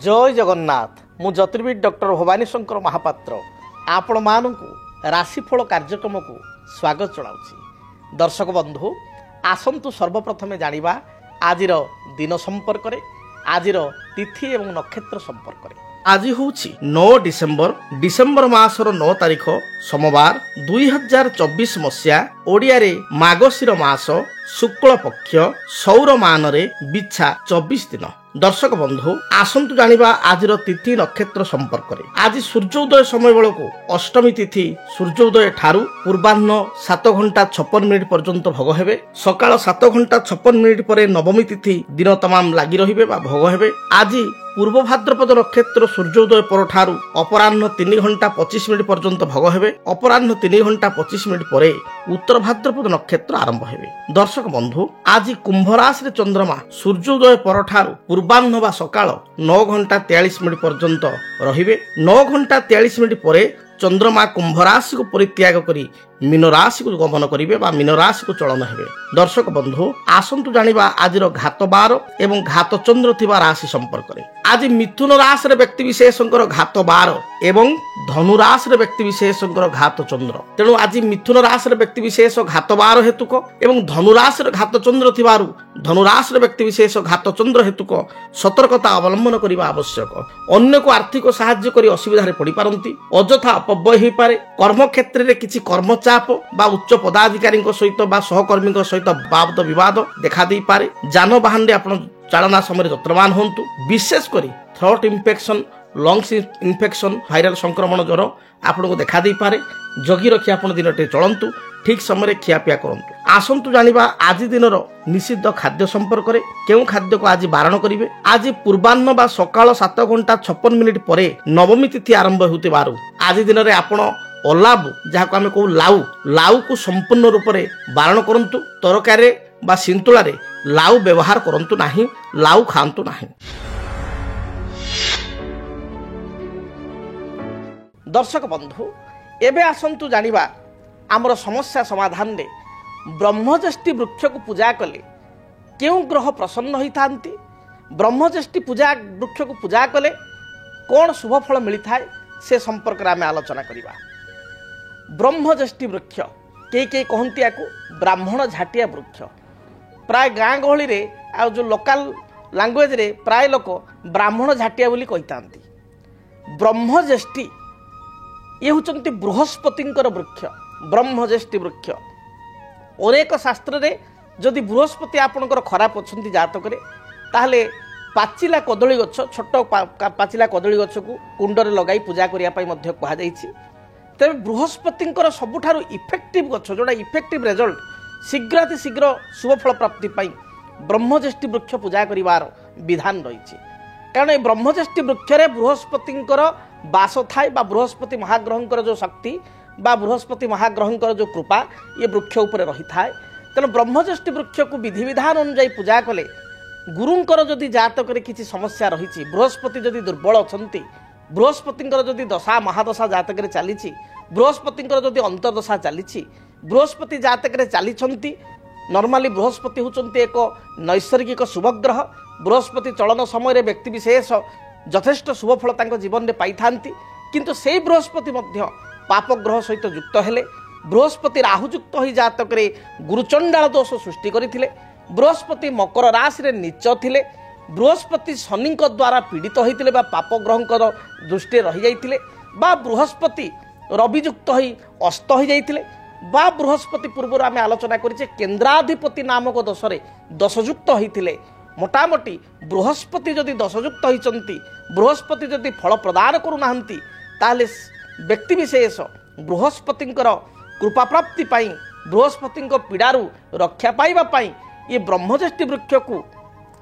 जय जगन्नाथ मु ज्योतिर्विद डॉक्टर भवानी शंकर महापात्र आपण मानू राशिफल कार्यक्रम को स्वागत जनाऊँ। दर्शक बंधु आसंतु सर्वप्रथमे जानिबा आजिर दिन संपर्क रे आजिर तिथि एवं नक्षत्र संपर्क रे। आज हूँ 9 डिसेम्बर मासर 9 तारिख सोमवार 2024 मसीहा ओडिया रे मागशीर मास शुक्ल पक्ष सौर मान रे बिछा 24 दिन। दर्शक बंधु आसंतु जानिबा आजिर तिथि नक्षत्र संपर्क रे। आज सूर्योदय समय बेल को अष्टमी तिथि सूर्योदय ठारू पूर्वाह्न 7 घंटा 56 मिनिट पर्यंत भोग हेबे। सकाळ 7 घंटा 56 मिनिट परे नवमी तिथि दिन तमाम लागि रहिबे बा भोग हेबे। आज पूर्व भाद्रपद नक्षत्र सूर्योदय पर ठारू अपराह्न 3 घंटा 25 मिनिट पर्यंत भोग हेबे। अपराह्न 3 घंटा 25 मिनिट परे उत्तर भाद्रपद नक्षत्र आरंभ हेबे। दर्शक बंधु आज कुंभ राशि रे चंद्रमा सूर्योदय पर ठारू पूर्वाह्न बा सकाळ 9 घंटा 43 मिनिट पर्यंत रहिबे। 9 घंटा 43 मिनिट परे चंद्रमा कुंभ राशि को परित्याग करी मीन राशि को गमन करिवे बा मीन राशि को चलन हेबे। दर्शक बंधु आसंतु जानिबा आजिर घात बार एवं घात चंद्र थिबा राशि संपर्क रे। आज मिथुन राशि रे व्यक्ति विशेषकर घात बार एवं धनु राशि रे व्यक्ति विशेषकर घात चंद्र। तेणु आज मिथुन राशि रे व्यक्ति विशेष घात बार हेतुक एवं धनु राशि रे घात चंद्र थिबारु धनु राशि रे व्यक्ति विशेष घात चंद्र हेतुक सतर्कता अवलंबन करिबा आवश्यक। अन्य को आर्थिक सहाय्य करी असुविधा रे पड़ी पारंती। अजथा अपव्यय हे पारे। कर्म क्षेत्र रे किछि कर्म चाप बा उच्च पदाधिकारी सहित बा सहकर्मी सहित वाद विवाद देखा दे पारे। जानवाहन रे आपण चालना समय यत्नवान होंतु। विशेषकर throat infection lungs infection viral संक्रमण ज्वर आपन को देखा दे पारे। जगी रखी आपण दिनटे चलंतु। ठीक समय खियापिया करंतु। आसंतु जानिबा आज दिनर निषिद्ध खाद्य संपर्क रे। केउ खाद्य को आज बारण करिवे। आज पूर्वाह्न बा सकाळ 7 घंटा 56 मिनिट परे नवमी तिथि आरंभ होते बारु आज दिन रे आपण अलाबु जहाको आमे कहू लाउ को संपूर्ण रूप से बारण करंतु। तरकारी बा सिंतुला रे लाउ व्यवहार करंतु नाही। लाउ खांतु नाही। दर्शक बंधु एबे आसंतु जानिबा आमर समस्या समाधान रे ब्रह्मज्येष्ठी वृक्ष को पूजा कले केउ ग्रह प्रसन्न होइथांती। ब्रह्मज्येष्ठी पूजा वृक्ष को पूजा कले कौन शुभ फल मिलता है से संपर्क में आलोचना करिबा। ब्रह्मज्येष्ठी वृक्ष के कहती या ब्राह्मण झाटिया वृक्ष। प्राय गाँ गहली रे आ जो लोकल लैंग्वेज रे प्राय लोक ब्राह्मण झाटिया बोली कहिता। ब्रह्मज्येष्ठी ये होचंती बृहस्पतिंकर वृक्ष। ब्रह्मज्येष्ठी वृक्ष अनेक शास्त्र रे जदि बृहस्पति आपणकर खराब अछंती जातक रे ताहले पाचिला कदली गछ छोट पाचिला कदली गछ को कुंड रे लगाई पूजा करिया पई मध्य कहा जाईछि। तेरे बृहस्पतिंकर सबुठारु इफेक्टिव गछ जोड़ा इफेक्टिव रिजल्ट शीघ्र शीघ्र शुभफल प्राप्ति पाई ब्रह्मज्येष्ठी वृक्ष पूजा करिवार विधान रही। कारण ये ब्रह्मज्येष्ठी वृक्ष रे बृहस्पतिंकर बास थाए बा बृहस्पति महाग्रहंकर जो शक्ति बा बृहस्पति महाग्रहंकर जो कृपा ये वृक्ष उपर रही थाए। तेणु ब्रह्मज्येष्ठी वृक्ष को विधि विधान अनुଯାयी पूजा कले गुरुंकर जदि जातक रे किछि समस्या रही बृहस्पति जदि दुर्बल अछंती बृहस्पतिंकर जदि दशा महादशा जातक रे चलीछि बृहस्पतिंकर जदि अंतर्दशा चलीछि बृहस्पति जातक रे चलीछंती नॉर्मली बृहस्पति होचंती एक नैसर्गिक शुभग्रह। बृहस्पति चलन समय रे व्यक्ति विशेष यथेष्ट शुभफल तांको जीवन रे पाई थांती। किंतु सेई बृहस्पति मध्य पाप ग्रह सहित युक्त हेले। बृहस्पति राहुयुक्त होई जातक रे गुरुचंडाल दोष सृष्टि करिथिले। बृहस्पति मकर राशि रे नीच थिले। बृहस्पति शनि द्वारा पीड़ित होइतिले बा पाप ग्रहंकर दृष्टि रही जाइतिले बा बृहस्पति रवियुक्त होई अस्त होई जाइतिले बा बृहस्पति पूर्व आम आलोचना करिचे केन्द्राधिपति नामक दोषरे दोषयुक्त होइतिले। मोटामोटी बृहस्पति जदि दोषयुक्त होइचंती बृहस्पति जदि फल प्रदान करूनाहंती ताले व्यक्ति विशेष बृहस्पतिंकर कृपा प्राप्ति पाई बृहस्पतिंक पीड़ारू रक्षा पाइबा पाई ये ब्रह्मज्येष्ठी वृक्ष को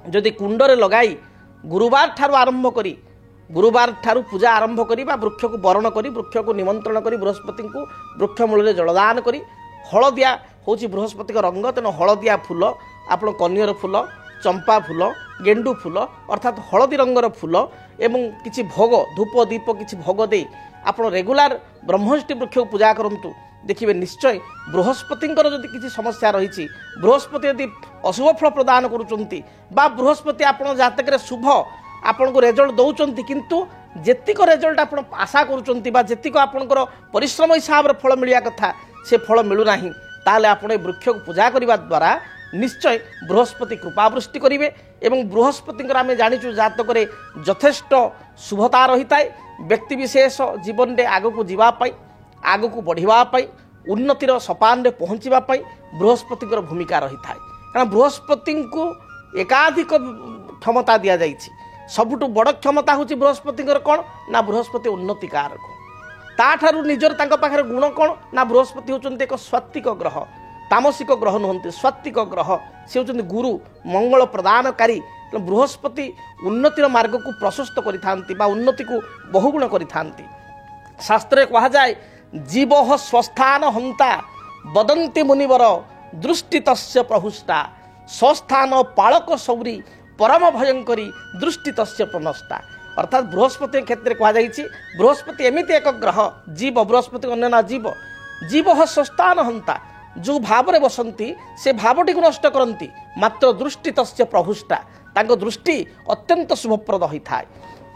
जदि कुंडरे लगाई गुरुवार ठारू आरंभ करी गुरुवार ठारू पूजा आरंभ करी बा वृक्ष को वरण करी वृक्ष को निमंत्रण करी बृहस्पति को वृक्ष मूल जलदान करी। हलदिया होची बृहस्पति का रंग। तेणु हलदिया फूल आपण कनियर फूल चंपा फूल गेंडू फूल अर्थात हलदी रंगर फूल एवं किछि भोग धूप दीप किछि भोग दे आप रेगुलार ब्रह्मज्येष्ठी वृक्ष को पूजा करंतु। देखिए निश्चय बृहस्पतिंकर जदि किसी समस्या रही बृहस्पति यदि अशुभ फल प्रदान करुँच बृहस्पति आपण जातक शुभ आपन को रिजल्ट दौरान किंतु जेतिक रिजल्ट आप आशा करुँच आपणकर परिश्रम हिसाब से फल मिलिया कथा से फल मिलूना ताले आपण वृक्ष को पूजा करने द्वारा निश्चय बृहस्पति कृपावृष्टि करेंगे एवं बृहस्पति आम जाचु जातक यथेष्ट शुभता रही है व्यक्ति विशेष जीवन में आग को जीवाई आग को बढ़ावाई उन्नतिर सोपान में पहुँचापी बृहस्पति भूमिका रही है कारण बृहस्पति को एकाधिक क्षमता दि जाइए सबुठ बड़ क्षमता हूँ बृहस्पति कौन ना बृहस्पति उन्नति कारक ताठारू निजर पाखे गुण कौन ना बृहस्पति होती एक स्वात्विक ग्रह तामसिक ग्रह नुहति स्वात्विक ग्रह सी हूँ गुरु मंगल प्रदानकारी बृहस्पति उन्नतिर मार्ग को प्रशस्त करि उन्नति को बहुगुण करि शास्त्र कह जाए जीव स्वस्थान हंता बदंती मुनिवर दृष्टि तस्य प्रहुष्टा स्वस्थान पालक सौरी परम भयंकरी दृष्टि तस्य प्रनष्टा अर्थात बृहस्पति क्षेत्र कह बृहस्पति एमती एक ग्रह जीव बृहस्पति अन्य ना जीव जीव स्वस्थान हंता जो भाव में बसंती से भावटी को नष्ट करती मात्र दृष्टि तस्य प्रभुष्टा तांको दृष्टि अत्यंत शुभप्रद होता है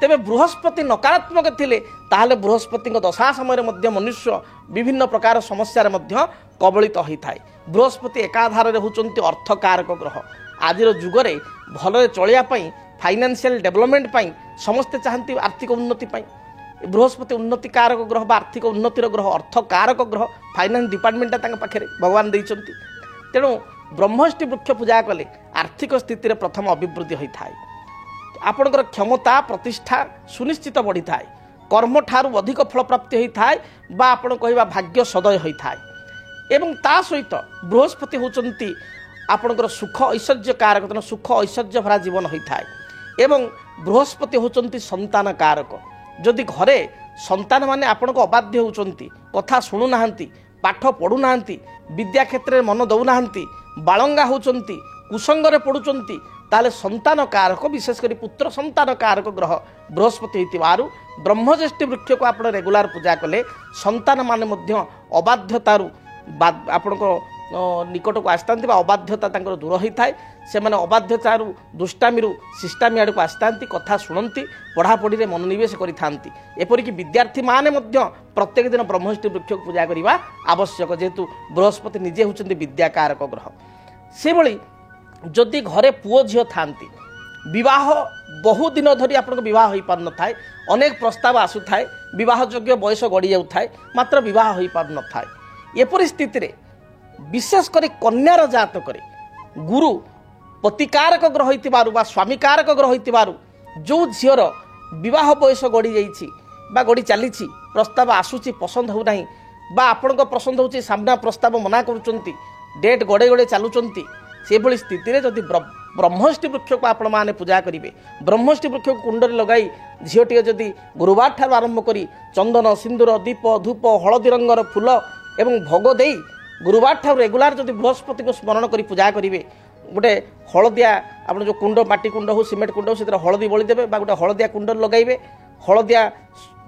तेरे बृहस्पति नकारात्मक थिले ताहले बृहस्पति दशा समय मनुष्य विभिन्न प्रकार समस्या कबलित होता है बृहस्पति एकाधार होती अर्थकारक ग्रह आज जुगरे भल चलियापाई फाइनेंशियल डेवलपमेंट समस्ते चाहती आर्थिक उन्नति बृहस्पति उन्नति कारक ग्रह आर्थिक उन्नतिर ग्रह अर्थ कारक ग्रह फाइनान्स डिपार्टमेंटा पाखे भगवान देइचंती तेणु ब्रह्मष्टि वृक्ष पूजा कले आर्थिक स्थिति प्रथम अभिवृद्धि होता है आपणकर क्षमता प्रतिष्ठा सुनिश्चित बढ़ी थाए कर्म ठारू अधिक फल प्राप्ति होता है बा आपण कहवा भाग्य सदय होता है एवं ता सहित बृहस्पति होचंती आपणकर सुख ऐश्वर्य कारक सुख ऐश्वर्य भरा जीवन होता है एवं बृहस्पति होचंती संतान कारक जदि घरे संतान माने आपण को अबाध्य होचंती कथा शुणु नाहंती पाठ पढ़ु नाहंती विद्या क्षेत्र में मन दौ नाहंती बालंगा होचंती कुसंगरे पड़ुचंती ताले संतान कारक विशेषकर पुत्र संतान कारक ग्रह बृहस्पति होइतिबारु ब्रह्मज्येष्ठि वृक्ष को आपण रेगुलर पूजा कले संतान माने मध्य अबाध्यतारु आपण को निकट को आसता अबाध्यता दूर होता है से मैंने अबाध्यतारू दुष्टामी शिष्टामी आड़ को आसता कथा शुणती पढ़ापढ़ी में मनोनिवेश करपरिक विद्यार्थी माने प्रत्येक दिन ब्रह्मष्टि वृक्ष को पूजा करने आवश्यक जेहेतु बृहस्पति निजे होती विद्याकारक ग्रह से भली जदि घरे पुओ झील था विवाह बहु दिन धरी आप बहुत हो पार न था अनेक प्रस्ताव आसुए बहुत योग्य बयस गड़ी जाए मात्र बहुत हो पार न था एपरी स्थिति विशेषकर कन्यार जातक गुरु पतिकारक ग्रह होइतिबारु स्वामी कारक ग्रह होइतिबारु जो झीर विवाह बयस गड़ी जाइछि बा गड़ी चली प्रस्ताव आसुची पसंद हो नहीं बा आपण पसंद होची सामना प्रस्ताव मना करुचंती डेट गड़े गड़े चलुचंती से भली स्थिति रे जदि ब्रह्मष्टि वृक्ष को आपण माने पूजा करिवे ब्रह्मष्टि वृक्ष को कुंडरे लगाई झीटी जदि गुरुवार ठार आरंभ करी चंदन सिंदूर दीप धूप हलदी रंगर फूल एवं भोग देई गुरुवार ठार रेगुलार जदि बृहस्पति को स्मरण करी पूजा करिवे गोटे हलदिया आप जो कुंड माटी कुंड हो सीमेंट कुंड हो से हलदी बड़ी देवे गोटे हलदिया कुंड लगाइबे हलदिया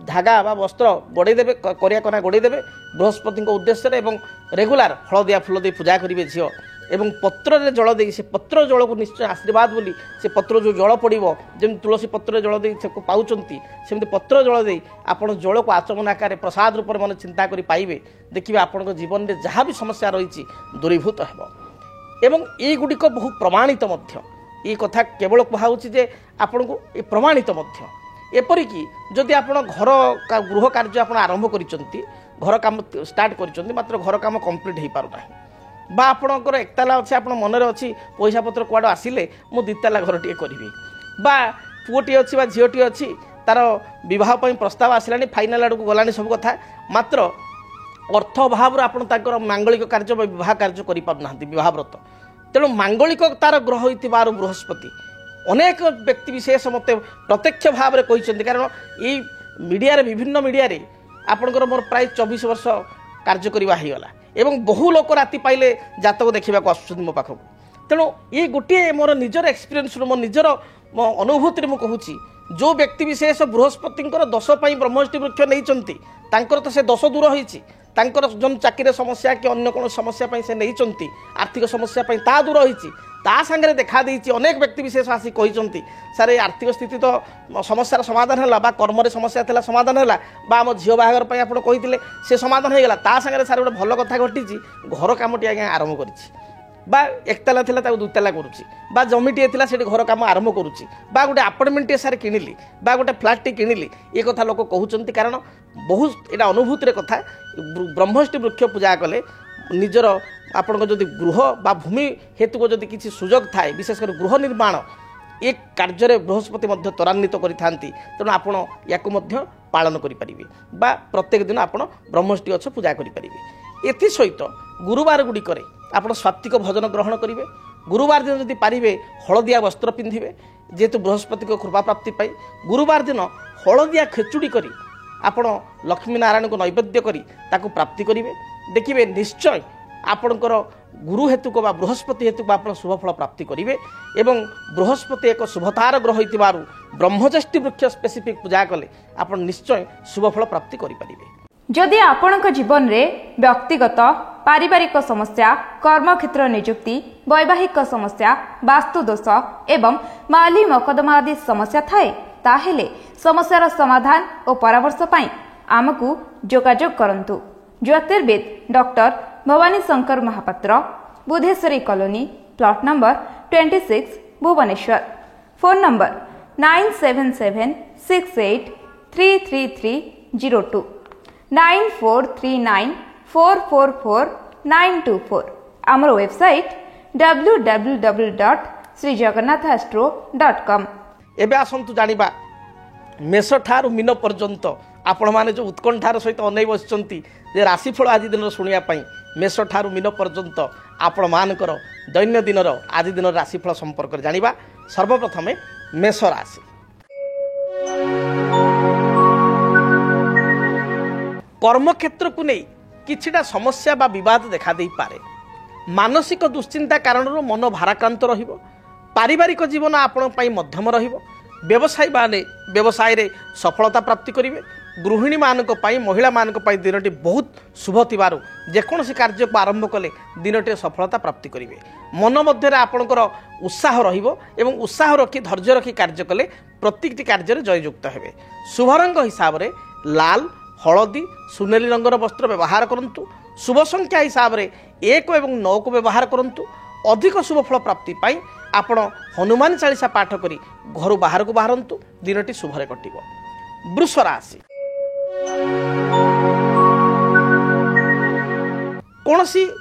धागा बा वस्त्र गड़े देवे करिया कना गड़े देवे बृहस्पति उद्देश्य एवं रेगुलार हलदिया फूल दे पूजा करिवे झील एवं पत्र रे जल दे से पत्र जल को निश्चय आशीर्वाद बोली से पत्र जो जल पड़ो जमी तुलसी पत्र जल दे पाउचंती सेमती पत्र जल दे आपण जल को आचमन आकार प्रसाद रूप मन चिंता करी पाइबे देखिए आपण जीवन में जहाँ भी समस्या रही दूरीभूत हो एवं ये गुड़िक बहु प्रमाणित ये कथा केवल कहुच्छी जे आपण को ये प्रमाणित एपरिक जदि आप घर गृह कार्य आप आरंभ करिसंती घर काम स्टार्ट करिसंती मात्र घर काम कंप्लीट हो पारना बा आपणकर एकताला अच्छे आप मनरे अच्छी पैसा पत्र कुआड़ आसिले मु दिताला घर टे करी बा पुओटी अच्छी बा झीटी अच्छी तार विवाह प्रस्ताव आसला फाइनाल आड़ को गलानी सब कथा मात्र अर्थ अभाव आप मांगलिक कार्य विवाह कार्य करना व्रत तेणु मांगलिक तार ग्रह होइतिबारु बृहस्पति अनेक व्यक्ति विशेष मत प्रत्यक्ष भाव में कहते कारण ये मीडिया विभिन्न मीडिया आपणकर मोर प्राय 24 वर्ष कार्य करवा होगला एवं बहु लोक राति पाइले जातक देखा आसुँच मो पाखक तेणु ये गोटे मोर निजर एक्सपीरियंस मोर निजर अनुभूति मुझे कहूँ जो व्यक्ति विशेष बृहस्पति दश ब्रह्मष्टि वृक्ष नहीं तो से दश दूर होती जो चाकरी समस्या कि अन्य कौन समस्या से नहीं आर्थिक समस्या ता दूर होती ता सांगे देखा देइछि अनेक व्यक्ति विशेष आसी कहिसंती सर ये आर्थिक स्थिति तो समस्यार समाधान है बा कर्म समस्या थिला समाधान है बा आम झील बाहागर पर आप कही से समाधान हो गला ता सांगे सर गोटे भल कथा घटी घर कमटी आज्ञा आरंभ करिछि बा एकताला थिला ताको दुताला करूछि बा जमीटे थिला सेठी घर काम आरंभ करूछि बा गोटे अपार्टमेंट सार किनिली बा गोटे फ्लैट किनिली ये कथा लोक कहउचंती कारण बहुत एटा अनुभूतिर कथा ब्रह्मष्टि वृक्ष पूजा कले निजर आपण जदि गृह बा भूमि हेतु को जदि किसी सुजोग थाए विशेषकर गृह निर्माण एक कार्य बृहस्पति मध्य त्वरान्वित करिथांती तेणु आपण याकु मध्य पालन करिपारिबे बा प्रत्येक दिन आपण ब्रह्मष्टि गछ पूजा करिपारिबे एथि सहित गुरुवार गुड़िक आप सात्विक भोजन ग्रहण करेंगे गुरुवार दिन जदि पारिबे हलदिया वस्त्र पिंधिबे जेहेतु बृहस्पति को कृपा प्राप्ति पाई गुरुवार दिन हलदिया खेचुड़ी करी आपण लक्ष्मी नारायण को नैवेद्य करी ताकू प्राप्ति करेंगे देखिए निश्चय आपणकर गुरु हेतु को बृहस्पति हेतु को आप शुभफल प्राप्ति करेंगे एवं बृहस्पति एक शुभतार ग्रह होइतिबारु ब्रह्मज्येष्ठि वृक्ष स्पेसिफिक पूजा कले आप निश्चय शुभफल प्राप्ति करेंगे। जदि आपणक जीवन रे व्यक्तिगत पारिवारिक समस्या कर्मक्षेत्र नियुक्ति वैवाहिक समस्या वास्तु दोष एवं माली मकदमा आदि समस्या थाए ताहेले समस्यार समाधान और परामर्श पाई आमकु जोगाजोग करंतु। ज्योतिर्विद doctor Bhabani Shankar Mahapatra Budheswari colony plot number 26 Bhubaneswar phone number 9776833302 9439444924 आमर वेबसाइट www.srijagannathastro.com। एबे आसंतु जानिबा मेष ठारू मीन पर्यंत आपण माने जो उत्कंठार सहित अनै बसचंती जे राशिफल आज दिन शुणिया पई मेष ठारू मीन पर्यंत आपण मानकर दैन्य दिनर आज दिन राशिफल संपर्क जानिबा। सर्वप्रथमे मेष राशि कर्मक्षेत्र को नहीं किछिटा समस्या बा विवाद देखा दे पारे मानसिक दुश्चिंता कारण मन भाराक्रांत रहिबो पारिवारिक जीवन आपण पई मध्यम रहिबो व्यवसायी माने व्यवसाय रे सफलता प्राप्ति करिवे गृहिणी मानक पई महिला मानक पई दिनटी बहुत शुभ थिबारु जेकोनोसी कार्य को आरंभ कले दिनटी सफलता प्राप्ति करिवे मन मध्य आपणकर उत्साह रहिबो एवं उत्साह रखी धैर्य रखी कार्य कले प्रत्येकटी कार्य रे जययुक्त हेबे। शुभ रंग हिसाब रे लाल हलदी सुनेली रंगर वस्त्र व्यवहार करंतु। शुभ संख्या हिसाब रे 1 और 9 को व्यवहार करंतु। अधिक शुभ फल प्राप्ति पाई आपण हनुमान चालीसा पाठ करी घर बाहर को बाहरंतु दिनटी शुभरे कटिबो। वृष राशि कोनसी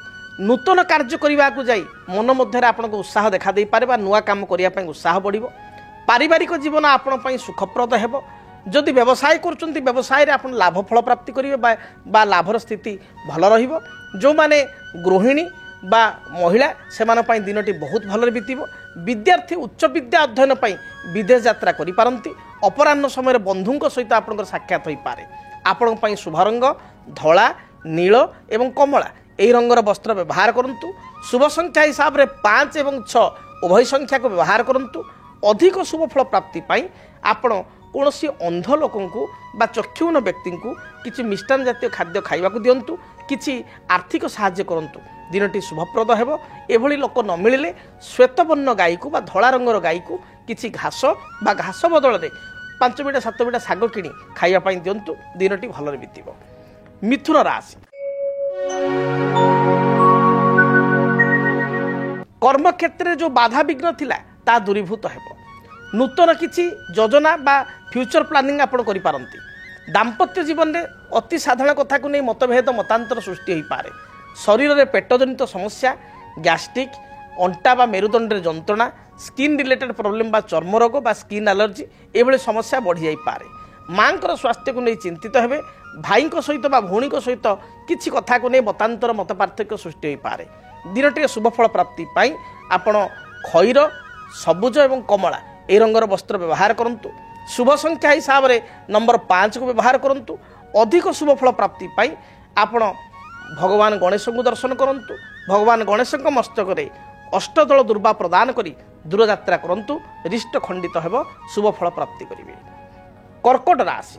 नूतन कार्य करने को जाई मन मध्य आपको उत्साह देखा दे पारे बा नुआ काम करने उत्साह बढ़िबो। पारिवारिक जीवन आपण पई सुखप्रद हेबो। जदि व्यवसाय करुँच व्यवसाय आप लाभ फल प्राप्ति करेंगे बा लाभर स्थिति भल रहिबो। जो माने गृहिणी बा महिला से दिनटी बहुत भल बीतब। विद्यार्थी उच्च विद्या अध्ययन पर विदेश यात्रा करि पारंती। अपराह्न समय बंधुओं सहित आपंकर साक्षात हो पारे। आपण पई शुभ रंग धला नील एवं कमला यही रंगर वस्त्र व्यवहार करंतु। शुभ संख्या हिसाब रे 5 और 6 उभय संख्या को व्यवहार करंतु। अधिक शुभ फल प्राप्ति पाई आपण कौनसी अंध लोक बा चक्षुहीन व्यक्ति को किसी मिष्टान जातीय खाद्य खाइबा दिंतु किसी आर्थिक साहाय्य करंतु दिनटी शुभप्रद हेबो। एभली लोक न मिलिले श्वेतवर्ण गाई को बा धला रंगर गाई को किसी घास बा घास बदल में 5 बिटा 7 बिटा शाग किणी खाइबा दिंतु दिनटी भलरे बीतिबो। मिथुन राशि कर्मक्षेत्र जो बाधा विघ्न थिला ता दूरीभूत हेबो। नूतन किसी योजना बा फ्यूचर प्लानिंग आपण करि पारंती। दाम्पत्य जीवन में अति साधारण कथा को नहीं मतभेद मतांतर सृष्टि हो पारे। शरीर में पेटजनित समस्या गैस्ट्रिक अंटा बा मेरुदंड जंत्रणा स्किन रिलेटेड प्रॉब्लम बा चर्म रोग बा स्किन एलर्जी एभली समस्या बढ़ी जाई पारे। माँ स्वास्थ्य को नहीं चिंतित हेबे। भाई सहित बा भौणी सहित किसी कथा को नहीं मतांतर मत पार्थक्य सृष्टि हो पारे। दिनटी शुभफल प्राप्ति पाई आपण खैर सबुज एवं कमला ए रंगर वस्त्र व्यवहार करंतु। शुभ संख्या हिसाब रे नंबर 5 को व्यवहार करंतु। अधिक शुभ फल प्राप्ति पाई आपण भगवान गणेश को दर्शन करंतु। भगवान गणेश मस्तक रे अष्टदल दुर्वा प्रदान करी दूरयात्रा करंतु रिष्ट खंडित हेबो शुभ फल प्राप्ति करिवे। कर्कट राशि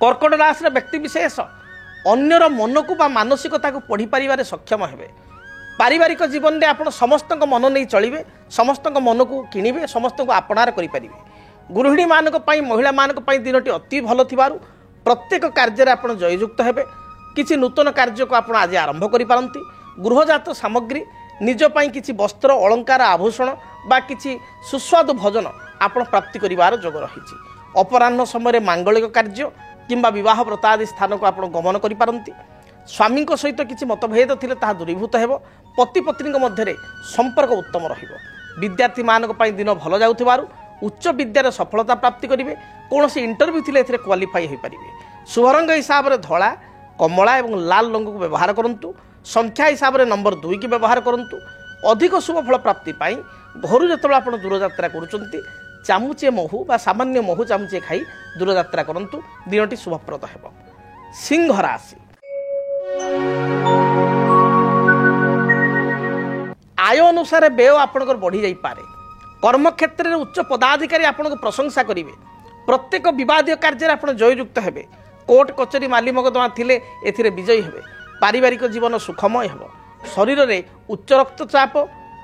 कर्कट राशि व्यक्ति विशेष ଅନ୍ୟର ମନକୁ ବା ମାନସିକତାକୁ ପଢ଼ିପାରିବାରେ ସକ୍ଷମ ହେବେ। ପାରିବାରିକ ଜୀବନରେ ଆପଣ ସମସ୍ତଙ୍କ ମନ ନେଇ ଚଳିବେ, ସମସ୍ତଙ୍କ ମନକୁ କିଣିବେ, ସମସ୍ତଙ୍କୁ ଆପଣାର କରିପାରିବେ। ଗୃହିଣୀମାନଙ୍କ ପାଇଁ ମହିଳାମାନଙ୍କ ପାଇଁ ଦିନଟି ଅତି ଭଲ ଥିବାରୁ ପ୍ରତ୍ୟେକ କାର୍ଯ୍ୟରେ ଆପଣ ଜୟଯୁକ୍ତ ହେବେ। କିଛି ନୂତନ କାର୍ଯ୍ୟକୁ ଆପଣ ଆଜି ଆରମ୍ଭ କରିପାରନ୍ତି। ଗୃହଜାତ ସାମଗ୍ରୀ, ନିଜ ପାଇଁ କିଛି ବସ୍ତ୍ର ଅଳଙ୍କାର ଆଭୂଷଣ ବା କିଛି ସୁସ୍ୱାଦୁ ଭୋଜନ ଆପଣ ପ୍ରାପ୍ତି କରିବାର ଯୋଗ ରହିଛି। ଅପରାହ୍ନ ସମୟରେ ମାଙ୍ଗଳିକ କାର୍ଯ୍ୟ କିମ୍ବା ବିବାହ ବ୍ରତ ଆଦି ସ୍ଥାନକୁ ଆପଣ ଗମନ କରିପାରନ୍ତି। ସ୍ୱାମୀଙ୍କ ସହିତ କିଛି ମତଭେଦ ଥିଲେ ତାହା ଦୂରୀଭୂତ ହେବ। ପତି ପତ୍ନୀଙ୍କ ମଧ୍ୟରେ ସମ୍ପର୍କ ଉତ୍ତମ ରହିବ। ବିଦ୍ୟାର୍ଥୀମାନଙ୍କ ପାଇଁ ଦିନ ଭଲ ଯାଉଥିବାରୁ ଉଚ୍ଚ ବିଦ୍ୟାରେ ସଫଳତା ପ୍ରାପ୍ତି କରିବେ। କୌଣସି ଇଣ୍ଟରଭ୍ୟୁ ଥିଲେ ଏଥିରେ କ୍ୱାଲିଫାଇ ହୋଇପାରିବେ। ଶୁଭରଙ୍ଗ ହିସାବରେ ଧଳା, କମଳା ଏବଂ ଲାଲ ରଙ୍ଗକୁ ବ୍ୟବହାର କରନ୍ତୁ। ସଂଖ୍ୟା ହିସାବରେ ନମ୍ବର 2 କି ବ୍ୟବହାର କରନ୍ତୁ। ଅଧିକ ଶୁଭ ଫଳ ପ୍ରାପ୍ତି ପାଇଁ ଘରୁ ଯେତେବେଳେ ଆପଣ ଦୂରଯାତ୍ରା କରୁଛନ୍ତି ଚାମୁଚେ ମହୁ ବା ସାମାନ୍ୟ ମହୁ ଚାମୁଚେ ଖାଇ ଦୂରଯାତ୍ରା କରନ୍ତୁ। ଦିନଟି ଶୁଭପ୍ରଦ ହେବ। ସିଂହ ରାଶି, ଆୟ ଅନୁସାରେ ବ୍ୟୟ ଆପଣଙ୍କର ବଢ଼ି ଯାଇପାରେ। କର୍ମକ୍ଷେତ୍ରରେ ଉଚ୍ଚ ପଦାଧିକାରୀ ଆପଣଙ୍କୁ ପ୍ରଶଂସା କରିବେ। ପ୍ରତ୍ୟେକ ବିବାଦୀୟ କାର୍ଯ୍ୟରେ ଆପଣ ଜୟଯୁକ୍ତ ହେବେ। କୋର୍ଟ କଚେରୀ ମାଲି ମକଦ୍ଦମା ଥିଲେ ଏଥିରେ ବିଜୟୀ ହେବେ। ପାରିବାରିକ ଜୀବନ ସୁଖମୟ ହେବ। ଶରୀରରେ ଉଚ୍ଚ ରକ୍ତଚାପ,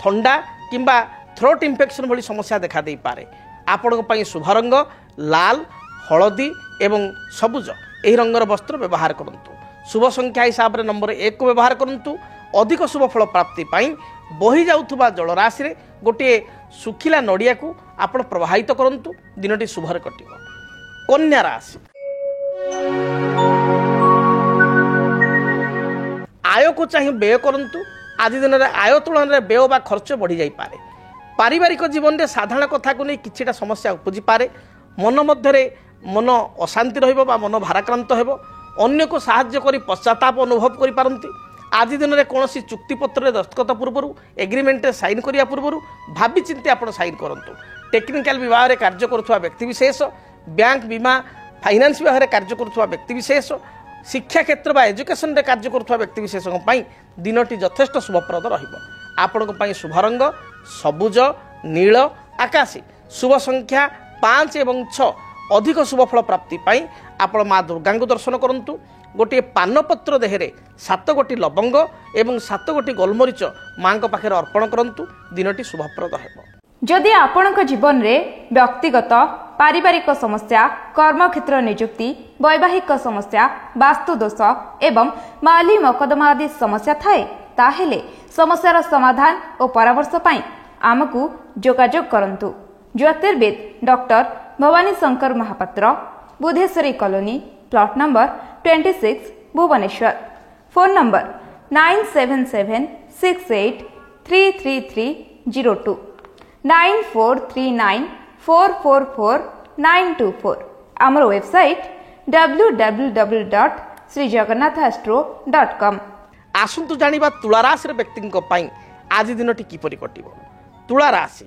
ଥଣ୍ଡା କିମ୍ବା ଥ୍ରୋଟ୍ ଇନଫେକ୍ସନ୍ ଭଳି ସମସ୍ୟା ଦେଖାଦେଇପାରେ। ଆପଣଙ୍କ ପାଇଁ ଶୁଭ ରଙ୍ଗ ଲାଲ, ହଳଦୀ ଏବଂ ସବୁଜ ଏହି ରଙ୍ଗର ବସ୍ତ୍ର ବ୍ୟବହାର କରନ୍ତୁ। ଶୁଭ ସଂଖ୍ୟା ହିସାବରେ ନମ୍ବର 1 କୁ ବ୍ୟବହାର କରନ୍ତୁ। ଅଧିକ ଶୁଭ ଫଳ ପ୍ରାପ୍ତି ପାଇଁ ବହି ଯାଉଥିବା ଜଳରାଶିରେ ଗୋଟିଏ ଶୁଖିଲା ନଡ଼ିଆକୁ ଆପଣ ପ୍ରବାହିତ କରନ୍ତୁ। ଦିନଟି ଶୁଭରେ କଟିବ। କନ୍ୟା ରାଶି, ଆୟକୁ ଚାହିଁ ବ୍ୟୟ କରନ୍ତୁ। ଆଜି ଦିନରେ ଆୟ ତୁଳନାରେ ବ୍ୟୟ ବା ଖର୍ଚ୍ଚ ବଢ଼ିଯାଇପାରେ। ପାରିବାରିକ ଜୀବନରେ ସାଧାରଣ କଥାକୁ ନେଇ କିଛିଟା ସମସ୍ୟା ଉପୁଜିପାରେ। ମନ ମଧ୍ୟରେ ଅଶାନ୍ତି ରହିବ ବା ମନ ଭାରାକ୍ରାନ୍ତ ହେବ। ଅନ୍ୟକୁ ସାହାଯ୍ୟ କରି ପଶ୍ଚାତାପ ଅନୁଭବ କରିପାରନ୍ତି। ଆଜି ଦିନରେ କୌଣସି ଚୁକ୍ତିପତ୍ରରେ ଦସ୍ତଖତ ପୂର୍ବରୁ, ଏଗ୍ରିମେଣ୍ଟରେ ସାଇନ୍ କରିବା ପୂର୍ବରୁ ଭାବି ଚିନ୍ତି ଆପଣ ସାଇନ୍ କରନ୍ତୁ। ଟେକ୍ନିକାଲ ବିଭାଗରେ କାର୍ଯ୍ୟ କରୁଥିବା ବ୍ୟକ୍ତିବିଶେଷ, ବ୍ୟାଙ୍କ, ବୀମା, ଫାଇନାନ୍ସ ବିଭାଗରେ କାର୍ଯ୍ୟ କରୁଥିବା ବ୍ୟକ୍ତିବିଶେଷ, ଶିକ୍ଷା କ୍ଷେତ୍ର ବା ଏଜୁକେସନରେ କାର୍ଯ୍ୟ କରୁଥିବା ବ୍ୟକ୍ତିବିଶେଷଙ୍କ ପାଇଁ ଦିନଟି ଯଥେଷ୍ଟ ଶୁଭପ୍ରଦ ରହିବ। ଆପଣଙ୍କ ପାଇଁ ଶୁଭ ରଙ୍ଗ ସବୁଜ, ନୀଳ, ଆକାଶୀ। ଶୁଭ ସଂଖ୍ୟା 5 ଏବଂ 6। ଅଧିକ ଶୁଭ ଫଳ ପ୍ରାପ୍ତି ପାଇଁ ଆପଣ ମା ଦୁର୍ଗାଙ୍କୁ ଦର୍ଶନ କରନ୍ତୁ। ଗୋଟିଏ ପାନପତ୍ର ଦେହରେ 7 ଗୋଟି ଲବଙ୍ଗ ଏବଂ 7 ଗୋଟି ଗୋଲମରିଚ ମାଙ୍କ ପାଖରେ ଅର୍ପଣ କରନ୍ତୁ। ଦିନଟି ଶୁଭପ୍ରଦ ହେବ। ଯଦି ଆପଣଙ୍କ ଜୀବନରେ ବ୍ୟକ୍ତିଗତ ପାରିବାରିକ ସମସ୍ୟା, କର୍ମକ୍ଷେତ୍ର ନିଯୁକ୍ତି, ବୈବାହିକ ସମସ୍ୟା, ବାସ୍ତୁ ଦୋଷ ଏବଂ ମାଲି ମକଦ୍ଦମା ଆଦି ସମସ୍ୟା ଥାଏ, ତାହେଲେ ସମସ୍ୟାର ସମାଧାନ ଓ ପରାମର୍ଶ ପାଇଁ ଆମକୁ ଯୋଗାଯୋଗ କରନ୍ତୁ। ଜ୍ୟୋତିର୍ବିଦ doctor Bhabani Shankar Mahapatra, Budheswari colony, plot number 26, Bhubaneswar. Phone number 9776833302, 9439444924। ଆମର ୱେବସାଇଟ୍ www.srijagannathastro.com। ଆସନ୍ତୁ ଜାଣିବା ତୁଳାରାଶିର ବ୍ୟକ୍ତିଙ୍କ ପାଇଁ ଆଜି ଦିନଟି କିପରି କଟିବ। ତୁଳାରାଶି,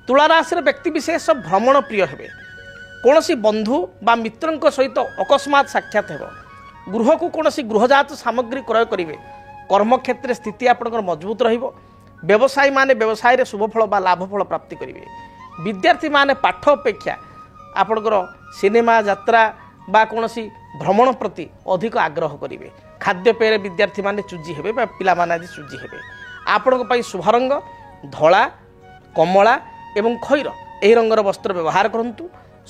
ତୁଳାରାଶିର ବ୍ୟକ୍ତିବିଶେଷ ଭ୍ରମଣ ପ୍ରିୟ ହେବେ। କୌଣସି ବନ୍ଧୁ ବା ମିତ୍ରଙ୍କ ସହିତ ଅକସ୍ମାତ୍ ସାକ୍ଷାତ ହେବ। ଗୃହକୁ କୌଣସି ଗୃହଜାତ ସାମଗ୍ରୀ କ୍ରୟ କରିବେ। କର୍ମକ୍ଷେତ୍ରରେ ସ୍ଥିତି ଆପଣଙ୍କର ମଜବୁତ ରହିବ। ବ୍ୟବସାୟୀମାନେ ବ୍ୟବସାୟରେ ଶୁଭଫଳ ବା ଲାଭଫଳ ପ୍ରାପ୍ତି କରିବେ। ବିଦ୍ୟାର୍ଥୀମାନେ ପାଠ ଅପେକ୍ଷା ଆପଣଙ୍କର ସିନେମା ଯାତ୍ରା ବା କୌଣସି ଭ୍ରମଣ ପ୍ରତି ଅଧିକ ଆଗ୍ରହ କରିବେ। ଖାଦ୍ୟପେୟରେ ବିଦ୍ୟାର୍ଥୀମାନେ ଚୁଜି ହେବେ ବା ପିଲାମାନେ ଆଜି ଚୁଜି ହେବେ। ଆପଣଙ୍କ ପାଇଁ ଶୁଭ ରଙ୍ଗ ଧଳା, କମଳା ଏବଂ ଖଇର ଏହି ରଙ୍ଗର ବସ୍ତ୍ର ବ୍ୟବହାର କରନ୍ତୁ।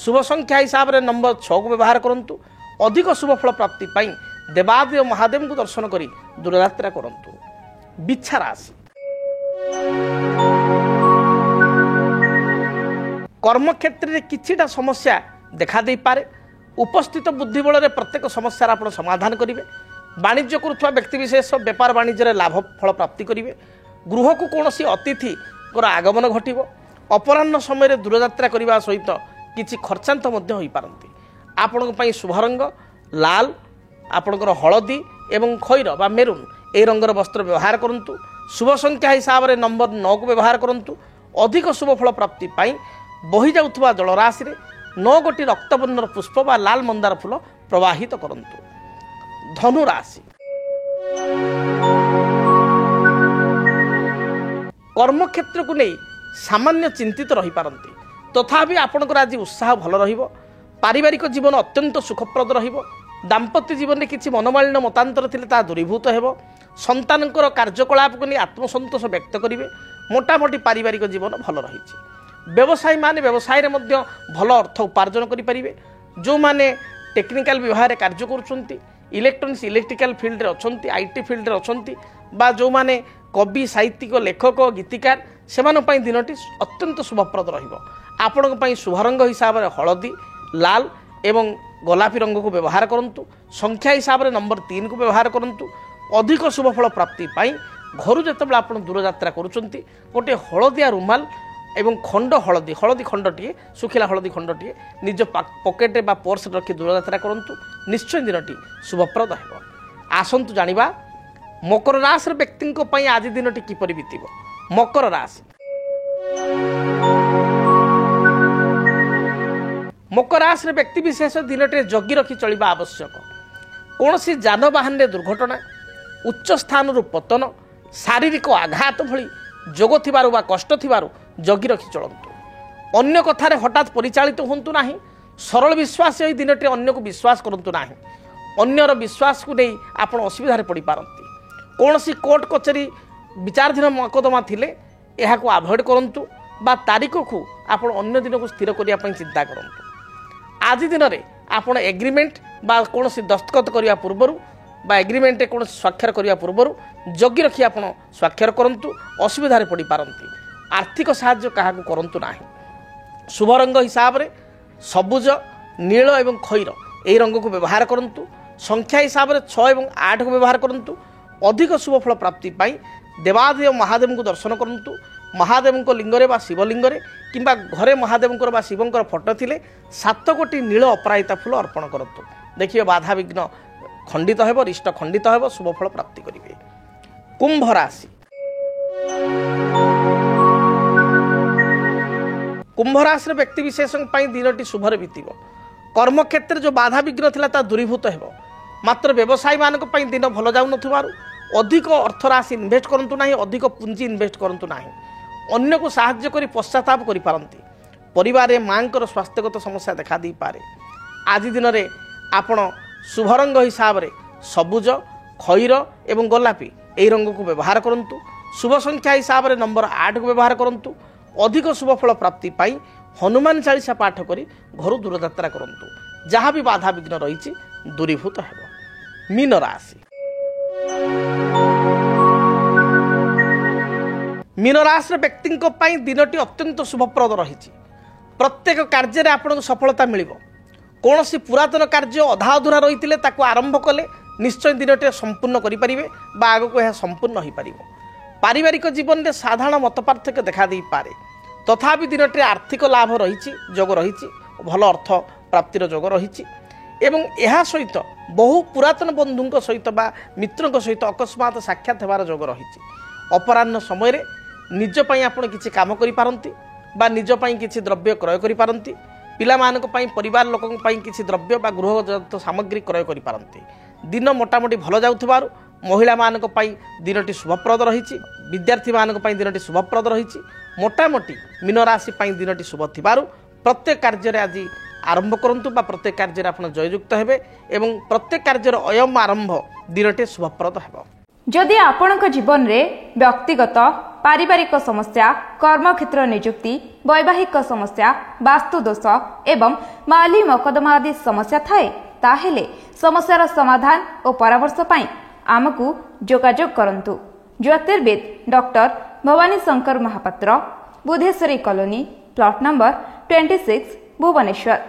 ଶୁଭ ସଂଖ୍ୟା ହିସାବରେ ନମ୍ବର 6 କୁ ବ୍ୟବହାର କରନ୍ତୁ। ଅଧିକ ଶୁଭ ଫଳ ପ୍ରାପ୍ତି ପାଇଁ ଦେବାଦେବ ମହାଦେବଙ୍କୁ ଦର୍ଶନ କରି ଦୂରଯାତ୍ରା କରନ୍ତୁ। ବିଛା ରାଶି, କର୍ମକ୍ଷେତ୍ରରେ କିଛିଟା ସମସ୍ୟା ଦେଖାଦେଇପାରେ। ଉପସ୍ଥିତ ବୁଦ୍ଧି ବଳରେ ପ୍ରତ୍ୟେକ ସମସ୍ୟାର ଆପଣ ସମାଧାନ କରିବେ। ବାଣିଜ୍ୟ କରୁଥିବା ବ୍ୟକ୍ତିବିଶେଷ ବେପାର ବାଣିଜ୍ୟରେ ଲାଭ ଫଳ ପ୍ରାପ୍ତି କରିବେ। ଗୃହକୁ କୌଣସି ଅତିଥିଙ୍କର ଆଗମନ ଘଟିବ। ଅପରାହ୍ନ ସମୟରେ ଦୂରଯାତ୍ରା କରିବା ସହିତ କିଛି ଖର୍ଚ୍ଚାନ୍ତ ମଧ୍ୟ ହୋଇପାରନ୍ତି। ଆପଣଙ୍କ ପାଇଁ ଶୁଭ ରଙ୍ଗ ଲାଲ, ଆପଣଙ୍କର ହଳଦୀ ଏବଂ ଖଇର ବା ମେରୁନ୍ ଏହି ରଙ୍ଗର ବସ୍ତ୍ର ବ୍ୟବହାର କରନ୍ତୁ। ଶୁଭ ସଂଖ୍ୟା ହିସାବରେ ନମ୍ବର 9 କୁ ବ୍ୟବହାର କରନ୍ତୁ। ଅଧିକ ଶୁଭ ଫଳ ପ୍ରାପ୍ତି ପାଇଁ ବହି ଯାଉଥିବା ଜଳରାଶିରେ 9 ଗୋଟି ରକ୍ତବର୍ଣ୍ଣର ପୁଷ୍ପ ବା ଲାଲ ମନ୍ଦାର ଫୁଲ ପ୍ରବାହିତ କରନ୍ତୁ। ଧନୁ ରାଶି, କର୍ମକ୍ଷେତ୍ରକୁ ନେଇ ସାମାନ୍ୟ ଚିନ୍ତିତ ରହିପାରନ୍ତି। ତଥାପି ଆପଣଙ୍କର ଆଜି ଉତ୍ସାହ ଭଲ ରହିବ। पारिवारिक जीवन अत्यंत सुखप्रद रहिबो। दाम्पत्य जीवन में किसी मनमालिन्य मतांतर थिले ता दूरीभूत हेबो। संतानकर कार्यकलाप को नहीं आत्मसंतोष व्यक्त करेंगे। मोटामोटी पारिवारिक जीवन भल रही। व्यवसायी माने व्यवसाय रे मध्य भल अर्थ उपार्जन करेंगे। जो माने टेक्निकल विभाग में कार्य कर इलेक्ट्रोनिक्स इलेक्ट्रिकल फील्ड रे अछंती आईटी फील्ड रे अछंती बा जो माने कवि साहित्यिक लेखक गीतिकार सेमान पई दिनटी अत्यंत शुभप्रद रहिबो। आपन पई शुभ रंग हिसाब रे हळदी लाल एवं गोलापी रंग को व्यवहार करंतु। संख्या हिसाब रे नंबर 3 को व्यवहार करंतु। अधिक शुभफल प्राप्ति पाई घर जितेबाला आप दूर यात्रा करुँच गोटे हलदिया रुमाल एवं खंड हलदी हलदी खंडटे सुखिला हलदी खंडटे निज पकेट बा पर्स रखी दूर यात्रा करूँ। निश्चय दिनटी शुभप्रद हो। आसतु जानिबा मकर राशि व्यक्ति आज दिनटी किपरि बीतिबो। मकर राशि मकर राशि व्यक्ति विशेष दिनटे जगी रखी चलिबा आवश्यक। कौन सी जानवाहन दुर्घटना उच्च स्थान पतन शारीरिक आघात भली जोग थिबारु बा कष्ट थिबारु जगी रखी चलतु। अन्य कथार हठात परिचालित होंतु नाही। सरल विश्वास यही दिनटे अन्य को विश्वास करंतु नाही। अन्यर विश्वास को नहीं आपण असुविधा पड़ पारती। कौन सी कोर्ट कचेरी विचाराधीन मकदमा थिले यह को अवॉइड करंतु बा तारीख को आपण अन्य दिन को स्थिर करिया पई चिंता करंतु। आज दिन में आपण एग्रीमेंट बा कौन सी दस्तखत करने पूर्वर बा एग्रीमेंट कौन स्वाक्षर करने पूर्वर जगी रखी आप स्वाक्षर करूँ। असुविधा पड़ पारती। आर्थिक साहाय्य क्या करूँ ना। शुभ रंग हिसाब से सबुज नील एवं खैर यही रंग को व्यवहार करूँ। संख्या हिसाब से 6 और 8 को व्यवहार करूँ। अधिक शुभफल प्राप्ति पाई देवादेव महादेव को दर्शन करूँ। महादेव को लिंगरे बा शिवलिंग किंबा घरे महादेव बा शिवंकर फोटो थिले 7 कोटी नील अपराजिता फूल अर्पण करतु। देखिए बाधा विघ्न खंडित हेब रिष्ट खंडित हेब शुभफल प्राप्ति करिवे। कुंभ राशि कुंभ राशि व्यक्ति विशेष दिनटी शुभरे बीतिब। कर्म क्षेत्र जो बाधा विघ्न थिला ता दूरीभूत हेब। मात्र व्यवसायी मान दिन भल जाऊ नथिबारु अधिक अर्थ राशि इन्वेस्ट करंतु नाही। अधिक पुंजी इन्वेस्ट करंतु नाही। अन्य को साहाय्य करी पश्चाताप करि पारंती। परिवार में मां को स्वास्थ्यगत समस्या देखा दी पारे। आज दिन में आपण शुभ रंग हिसाब से सबुज खैर एवं गोलापी यही रंग को व्यवहार करूँ। शुभ संख्या हिसाब से नंबर 8 को व्यवहार करूँ। अधिक शुभफल प्राप्ति पाई हनुमान चालीसा पाठ करी घर दूर यात्रा करूँ। जहाँ भी बाधा विघ्न रही दूरीभूत हेब। मीन राशि मीन राशि व्यक्ति दिनटी अत्यंत शुभप्रद रही। प्रत्येक कार्य आपको सफलता मिल। कौन सी पुरातन कार्य अधा अधूरा रही आरंभ कले निश्चय दिनटे संपूर्ण करें आग को यह संपूर्ण हो पार। पारिवारिक जीवन में साधारण मत पार्थक्य देखा दे पारे। तथापि दिनटे आर्थिक लाभ रही जोग रही भल अर्थ प्राप्तिर जोग रही एवं यह सहित बहु पुरातन बंधु सहित बा मित्रों सहित अकस्मात साक्षात होवार जोग रही। अपराह्न समय निज पई आपण किछि काम करि पारंती बा निज पई किछि द्रव्य क्रय करि पारंती। पिला मानक पई परिवार लोकन पई किछि द्रव्य बा गृहजात सामग्री क्रय करि पारंती। दिन मोटामोटी भल जाउथबारु महिला मानक पई दिनटी शुभप्रद रही। विद्यार्थी मानक पई दिनटी शुभप्रद रही। मोटामोटी मीन राशि पई दिनटी शुभ थिबारु प्रत्येक कार्य आज आरंभ करंतु बा प्रत्येक कार्य आपण जययुक्त हेबे एवं प्रत्येक कार्य अयम आरंभ दिनटे शुभप्रद हेबो। जदि आपणक जीवन रे व्यक्तिगत पारिवारिक समस्या कर्मक्षेत्र नियुक्ति वैवाहिक समस्या वास्तु दोष एवं माली मकदमा आदि समस्या थाए ताहेले समस्यार समाधान और परामर्श पाई आमकु जोगाजोग करंतु। ज्योतिर्विद doctor Bhabani Shankar Mahapatra Budheswari colony plot number 26 Bhubaneswar.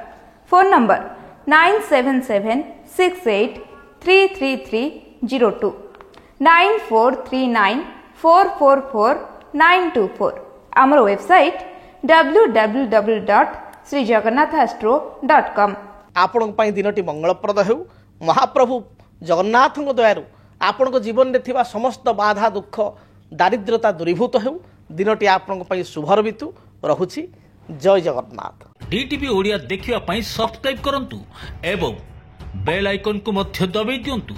Phone number 9776833302 9439444924। आमर वेबसाइट www.srijagannathastro.com। आपण दिनटी मंगलप्रद हो। महाप्रभु जगन्नाथ दयारु आपण जीवन में थिबा समस्त बाधा दुख दारिद्रता दूरीभूत हो। दिनटी आपण शुभर बितु रहुछि। जय जगन्नाथ। डीटीवी ओडिया देखिवा पई सब्सक्राइब करंतु एवं बेल आइकन को मध्य दबाई दियंतु।